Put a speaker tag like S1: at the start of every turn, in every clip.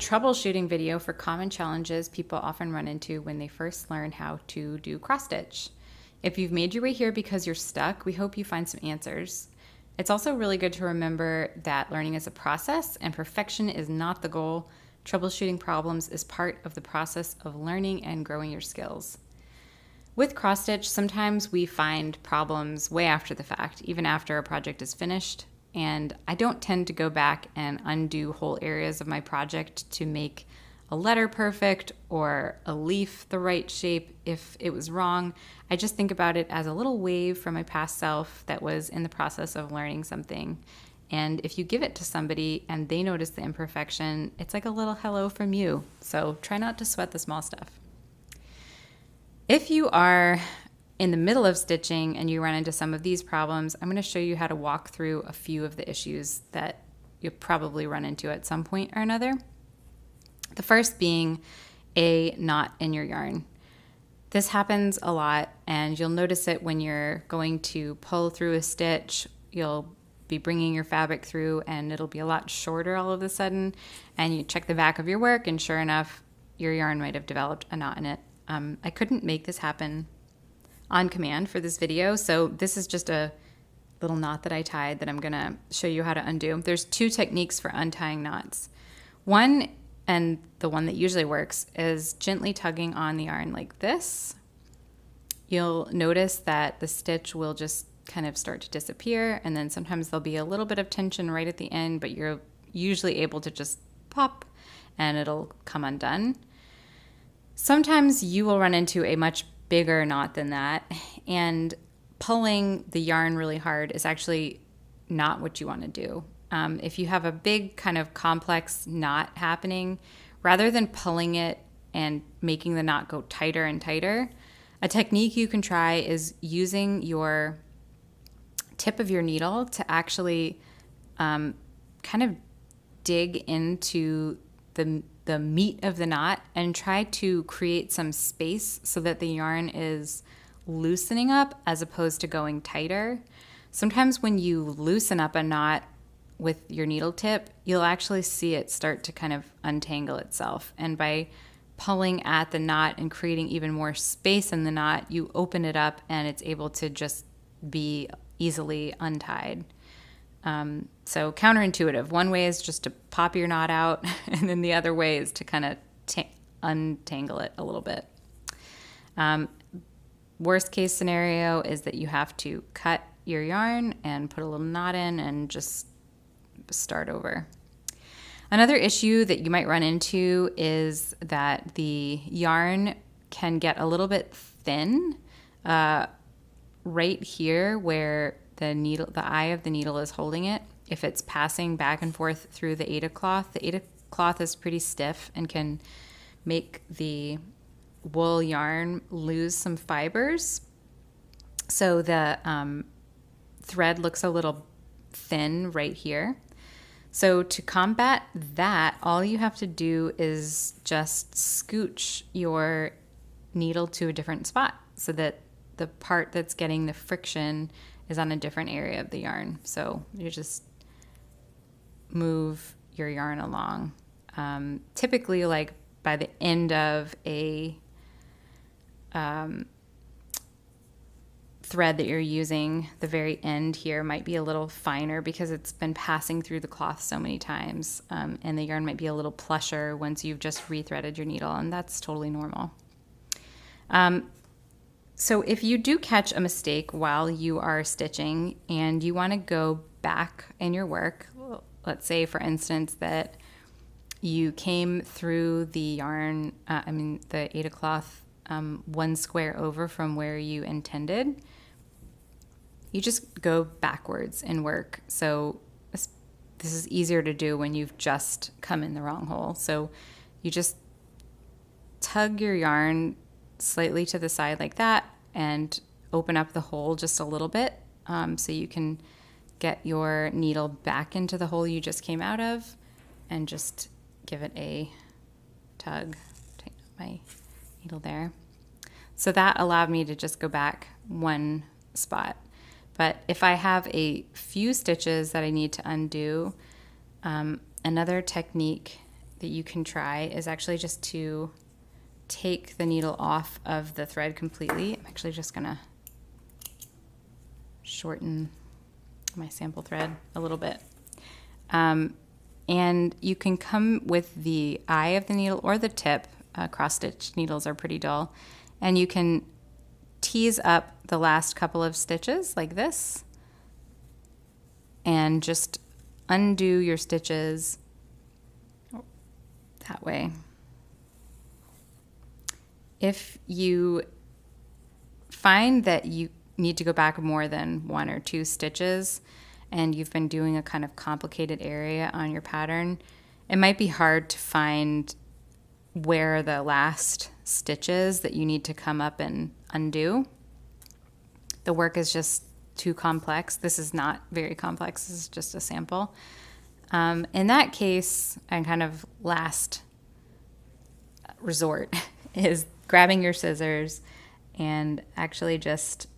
S1: troubleshooting video for common challenges people often run into when they first learn how to do cross stitch. If you've made your way here because you're stuck, we hope you find some answers. It's also really good to remember that learning is a process and perfection is not the goal. Troubleshooting problems is part of the process of learning and growing your skills. With cross stitch, sometimes we find problems way after the fact, even after a project is finished. And I don't tend to go back and undo whole areas of my project to make a letter perfect or a leaf the right shape if it was wrong. I just think about it as a little wave from my past self that was in the process of learning something. And if you give it to somebody and they notice the imperfection, it's like a little hello from you. So try not to sweat the small stuff. If you are in the middle of stitching and you run into some of these problems, I'm going to show you how to walk through a few of the issues that you'll probably run into at some point or another. The first being a knot in your yarn. This happens a lot, and you'll notice it when you're going to pull through a stitch. You'll be bringing your fabric through and it'll be a lot shorter all of a sudden, and you check the back of your work and sure enough, your yarn might have developed a knot in it. I couldn't make this happen on command for this video, so this is just a little knot that I tied that I'm gonna show you how to undo. There's two techniques for untying knots. One, and the one that usually works, is gently tugging on the yarn like this. You'll notice that the stitch will just kind of start to disappear, and then sometimes there'll be a little bit of tension right at the end, but you're usually able to just pop and it'll come undone. Sometimes you will run into a much bigger knot than that, and pulling the yarn really hard is actually not what you want to do. If you have a big kind of complex knot happening, rather than pulling it and making the knot go tighter and tighter, a technique you can try is using your tip of your needle to actually kind of dig into the meat of the knot and try to create some space so that the yarn is loosening up as opposed to going tighter. Sometimes when you loosen up a knot with your needle tip, you'll actually see it start to kind of untangle itself. And by pulling at the knot and creating even more space in the knot, you open it up and it's able to just be easily untied. So counterintuitive. One way is just to pop your knot out, and then the other way is to kind of untangle it a little bit. Worst case scenario is that you have to cut your yarn and put a little knot in and just start over. Another issue that you might run into is that the yarn can get a little bit thin right here where the eye of the needle is holding it. If it's passing back and forth through the Aida cloth is pretty stiff and can make the wool yarn lose some fibers. So the thread looks a little thin right here. So to combat that, all you have to do is just scooch your needle to a different spot so that the part that's getting the friction is on a different area of the yarn. So you just move your yarn along. Typically, like by the end of a thread that you're using, the very end here might be a little finer because it's been passing through the cloth so many times, and the yarn might be a little plusher once you've just rethreaded your needle, and that's totally normal. So if you do catch a mistake while you are stitching and you want to go back in your work, let's say for instance that you came through the yarn, the Aida cloth, one square over from where you intended, you just go backwards in work. So this is easier to do when you've just come in the wrong hole. So you just tug your yarn slightly to the side like that and open up the hole just a little bit, so you can get your needle back into the hole you just came out of and just give it a tug. Tighten up my needle there. So that allowed me to just go back one spot. But if I have a few stitches that I need to undo, another technique that you can try is actually just to take the needle off of the thread completely. I'm actually just gonna shorten my sample thread a little bit. And you can come with the eye of the needle or the tip. Cross-stitch needles are pretty dull. And you can tease up the last couple of stitches like this and just undo your stitches that way. If you find that you need to go back more than 1 or 2 stitches and you've been doing a kind of complicated area on your pattern, it might be hard to find where the last stitches that you need to come up and undo. The work is just too complex. This is not very complex. This is just a sample. In that case, and kind of last resort is grabbing your scissors and actually just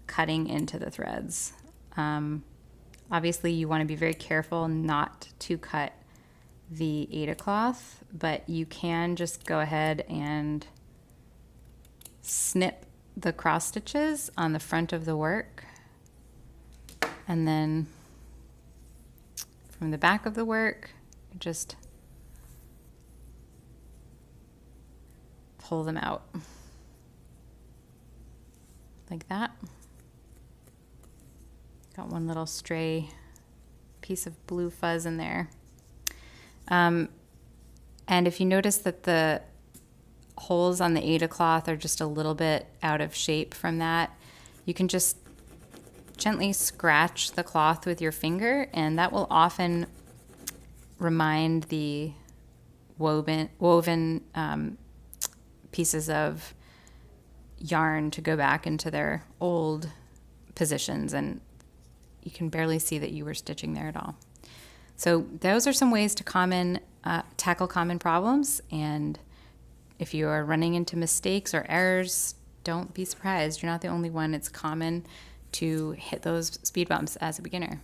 S1: cutting into the threads. Obviously, you want to be very careful not to cut the Aida cloth, but you can just go ahead and snip the cross stitches on the front of the work, and then from the back of the work, just pull them out like that. Got one little stray piece of blue fuzz in there. And if you notice that the holes on the Aida cloth are just a little bit out of shape from that, you can just gently scratch the cloth with your finger, and that will often remind the woven pieces of yarn to go back into their old positions, and you can barely see that you were stitching there at all. So those are some ways to tackle common problems, and if you are running into mistakes or errors, don't be surprised. You're not the only one. It's common to hit those speed bumps as a beginner.